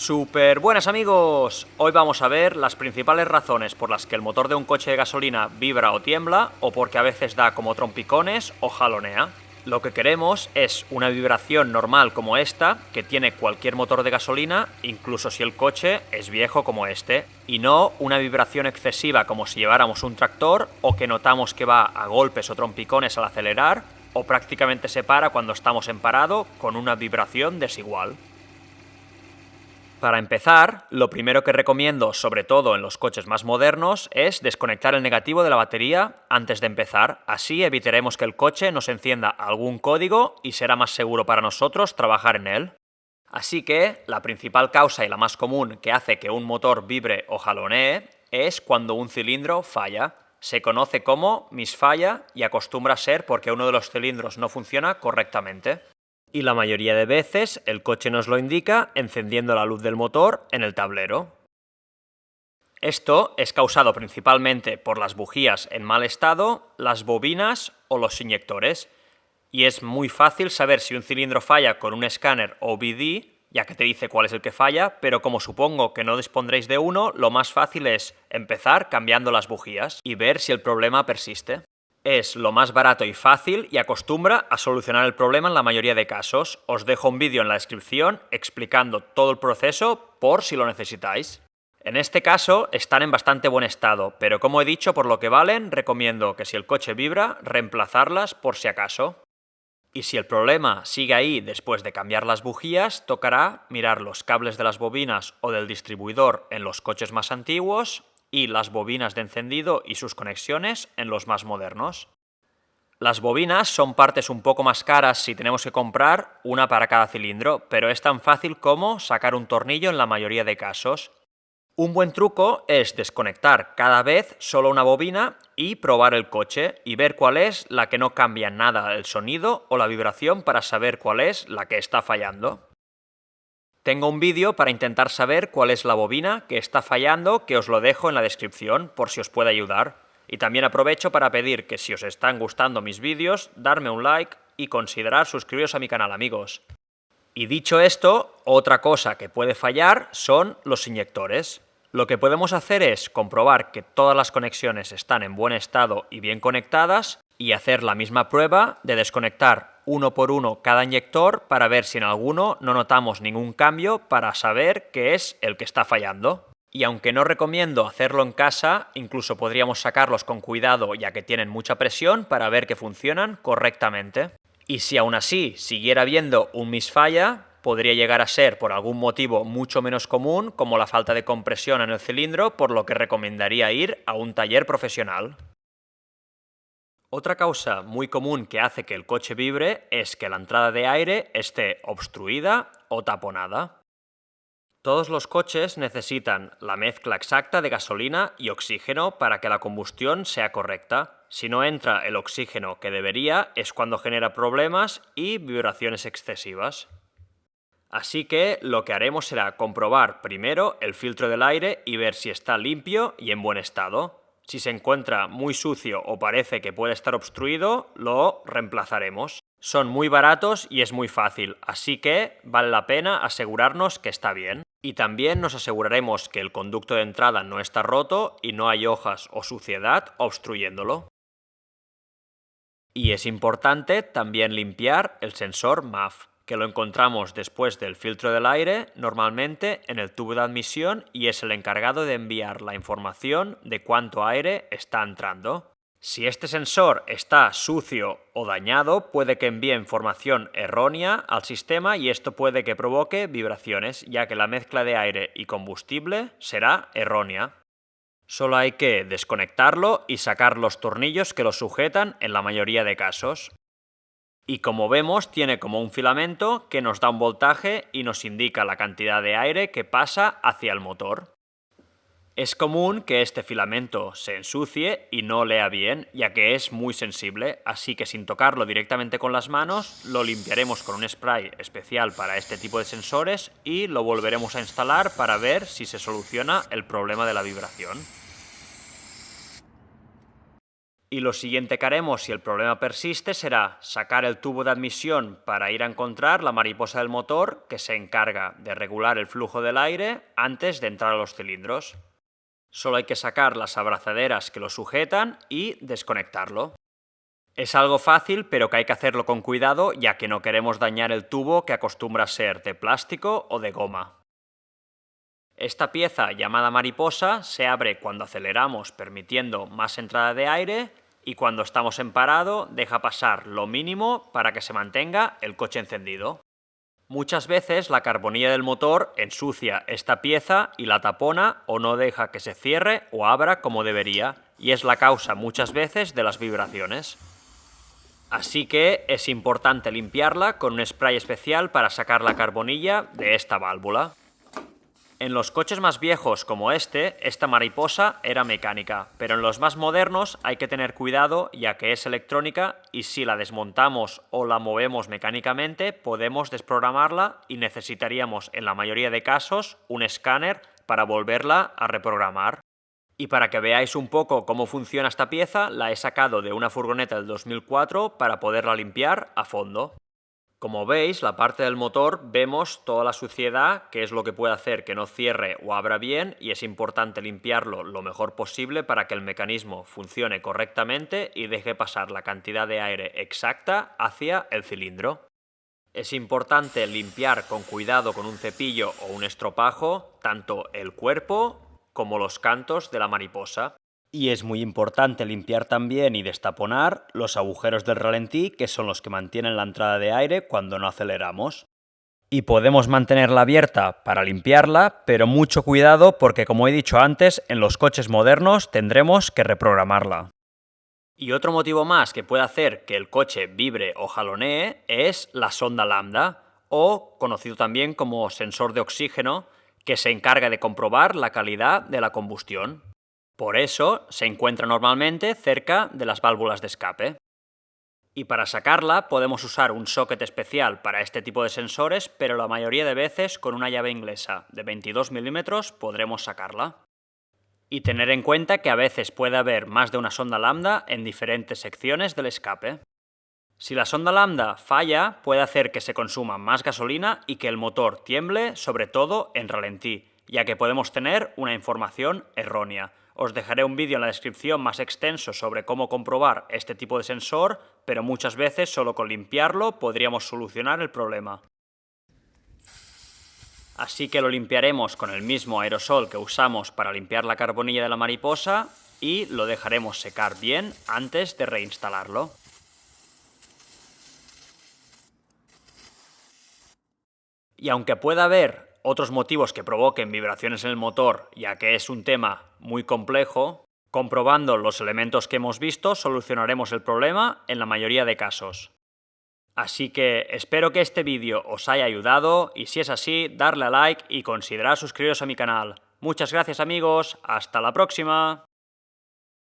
Super buenas amigos, hoy vamos a ver las principales razones por las que el motor de un coche de gasolina vibra o tiembla o porque a veces da como trompicones o jalonea. Lo que queremos es una vibración normal como esta que tiene cualquier motor de gasolina, incluso si el coche es viejo como este, y no una vibración excesiva como si lleváramos un tractor o que notamos que va a golpes o trompicones al acelerar o prácticamente se para cuando estamos en parado con una vibración desigual. Para empezar, lo primero que recomiendo, sobre todo en los coches más modernos, es desconectar el negativo de la batería antes de empezar. Así evitaremos que el coche nos encienda algún código y será más seguro para nosotros trabajar en él. Así que la principal causa y la más común que hace que un motor vibre o jalonee es cuando un cilindro falla. Se conoce como misfalla y acostumbra a ser porque uno de los cilindros no funciona correctamente. Y la mayoría de veces el coche nos lo indica encendiendo la luz del motor en el tablero. Esto es causado principalmente por las bujías en mal estado, las bobinas o los inyectores, y es muy fácil saber si un cilindro falla con un escáner OBD, ya que te dice cuál es el que falla, pero como supongo que no dispondréis de uno, lo más fácil es empezar cambiando las bujías y ver si el problema persiste. Es lo más barato y fácil y acostumbra a solucionar el problema en la mayoría de casos. Os dejo un vídeo en la descripción explicando todo el proceso por si lo necesitáis. En este caso están en bastante buen estado, pero como he dicho, por lo que valen, recomiendo que si el coche vibra, reemplazarlas por si acaso. Y si el problema sigue ahí después de cambiar las bujías, tocará mirar los cables de las bobinas o del distribuidor en los coches más antiguos y las bobinas de encendido y sus conexiones en los más modernos. Las bobinas son partes un poco más caras si tenemos que comprar una para cada cilindro, pero es tan fácil como sacar un tornillo en la mayoría de casos. Un buen truco es desconectar cada vez solo una bobina y probar el coche y ver cuál es la que no cambia nada el sonido o la vibración para saber cuál es la que está fallando. Tengo un vídeo para intentar saber cuál es la bobina que está fallando, que os lo dejo en la descripción por si os puede ayudar. Y también aprovecho para pedir que si os están gustando mis vídeos, darme un like y considerar suscribiros a mi canal, amigos. Y dicho esto, otra cosa que puede fallar son los inyectores. Lo que podemos hacer es comprobar que todas las conexiones están en buen estado y bien conectadas y hacer la misma prueba de desconectar uno por uno cada inyector para ver si en alguno no notamos ningún cambio para saber qué es el que está fallando. Y aunque no recomiendo hacerlo en casa, incluso podríamos sacarlos con cuidado ya que tienen mucha presión para ver que funcionan correctamente. Y si aún así siguiera habiendo un misfalla, podría llegar a ser por algún motivo mucho menos común, como la falta de compresión en el cilindro, por lo que recomendaría ir a un taller profesional. Otra causa muy común que hace que el coche vibre es que la entrada de aire esté obstruida o taponada. Todos los coches necesitan la mezcla exacta de gasolina y oxígeno para que la combustión sea correcta. Si no entra el oxígeno que debería, es cuando genera problemas y vibraciones excesivas. Así que lo que haremos será comprobar primero el filtro del aire y ver si está limpio y en buen estado. Si se encuentra muy sucio o parece que puede estar obstruido, lo reemplazaremos. Son muy baratos y es muy fácil, así que vale la pena asegurarnos que está bien. Y también nos aseguraremos que el conducto de entrada no está roto y no hay hojas o suciedad obstruyéndolo. Y es importante también limpiar el sensor MAF, que lo encontramos después del filtro del aire, normalmente en el tubo de admisión, y es el encargado de enviar la información de cuánto aire está entrando. Si este sensor está sucio o dañado, puede que envíe información errónea al sistema y esto puede que provoque vibraciones, ya que la mezcla de aire y combustible será errónea. Solo hay que desconectarlo y sacar los tornillos que lo sujetan en la mayoría de casos. Y como vemos, tiene como un filamento que nos da un voltaje y nos indica la cantidad de aire que pasa hacia el motor. Es común que este filamento se ensucie y no lea bien, ya que es muy sensible, así que sin tocarlo directamente con las manos, lo limpiaremos con un spray especial para este tipo de sensores y lo volveremos a instalar para ver si se soluciona el problema de la vibración. Y lo siguiente que haremos si el problema persiste será sacar el tubo de admisión para ir a encontrar la mariposa del motor que se encarga de regular el flujo del aire antes de entrar a los cilindros. Solo hay que sacar las abrazaderas que lo sujetan y desconectarlo. Es algo fácil, pero que hay que hacerlo con cuidado, ya que no queremos dañar el tubo que acostumbra a ser de plástico o de goma. Esta pieza, llamada mariposa, se abre cuando aceleramos permitiendo más entrada de aire y cuando estamos en parado deja pasar lo mínimo para que se mantenga el coche encendido. Muchas veces la carbonilla del motor ensucia esta pieza y la tapona o no deja que se cierre o abra como debería, y es la causa muchas veces de las vibraciones. Así que es importante limpiarla con un spray especial para sacar la carbonilla de esta válvula. En los coches más viejos como esta mariposa era mecánica, pero en los más modernos hay que tener cuidado ya que es electrónica y si la desmontamos o la movemos mecánicamente podemos desprogramarla y necesitaríamos en la mayoría de casos un escáner para volverla a reprogramar. Y para que veáis un poco cómo funciona esta pieza, la he sacado de una furgoneta del 2004 para poderla limpiar a fondo. Como veis, la parte del motor vemos toda la suciedad, que es lo que puede hacer que no cierre o abra bien, y es importante limpiarlo lo mejor posible para que el mecanismo funcione correctamente y deje pasar la cantidad de aire exacta hacia el cilindro. Es importante limpiar con cuidado con un cepillo o un estropajo tanto el cuerpo como los cantos de la mariposa. Y es muy importante limpiar también y destaponar los agujeros del ralentí, que son los que mantienen la entrada de aire cuando no aceleramos. Y podemos mantenerla abierta para limpiarla, pero mucho cuidado porque, como he dicho antes, en los coches modernos tendremos que reprogramarla. Y otro motivo más que puede hacer que el coche vibre o jalonee es la sonda lambda, o conocido también como sensor de oxígeno, que se encarga de comprobar la calidad de la combustión. Por eso se encuentra normalmente cerca de las válvulas de escape. Y para sacarla podemos usar un socket especial para este tipo de sensores, pero la mayoría de veces con una llave inglesa de 22 milímetros podremos sacarla. Y tener en cuenta que a veces puede haber más de una sonda lambda en diferentes secciones del escape. Si la sonda lambda falla, puede hacer que se consuma más gasolina y que el motor tiemble, sobre todo en ralentí, ya que podemos tener una información errónea. Os dejaré un vídeo en la descripción más extenso sobre cómo comprobar este tipo de sensor, pero muchas veces solo con limpiarlo podríamos solucionar el problema. Así que lo limpiaremos con el mismo aerosol que usamos para limpiar la carbonilla de la mariposa y lo dejaremos secar bien antes de reinstalarlo. Y aunque pueda haber otros motivos que provoquen vibraciones en el motor, ya que es un tema muy complejo, comprobando los elementos que hemos visto solucionaremos el problema en la mayoría de casos. Así que espero que este vídeo os haya ayudado y si es así, darle a like y considerar suscribiros a mi canal. Muchas gracias amigos, hasta la próxima.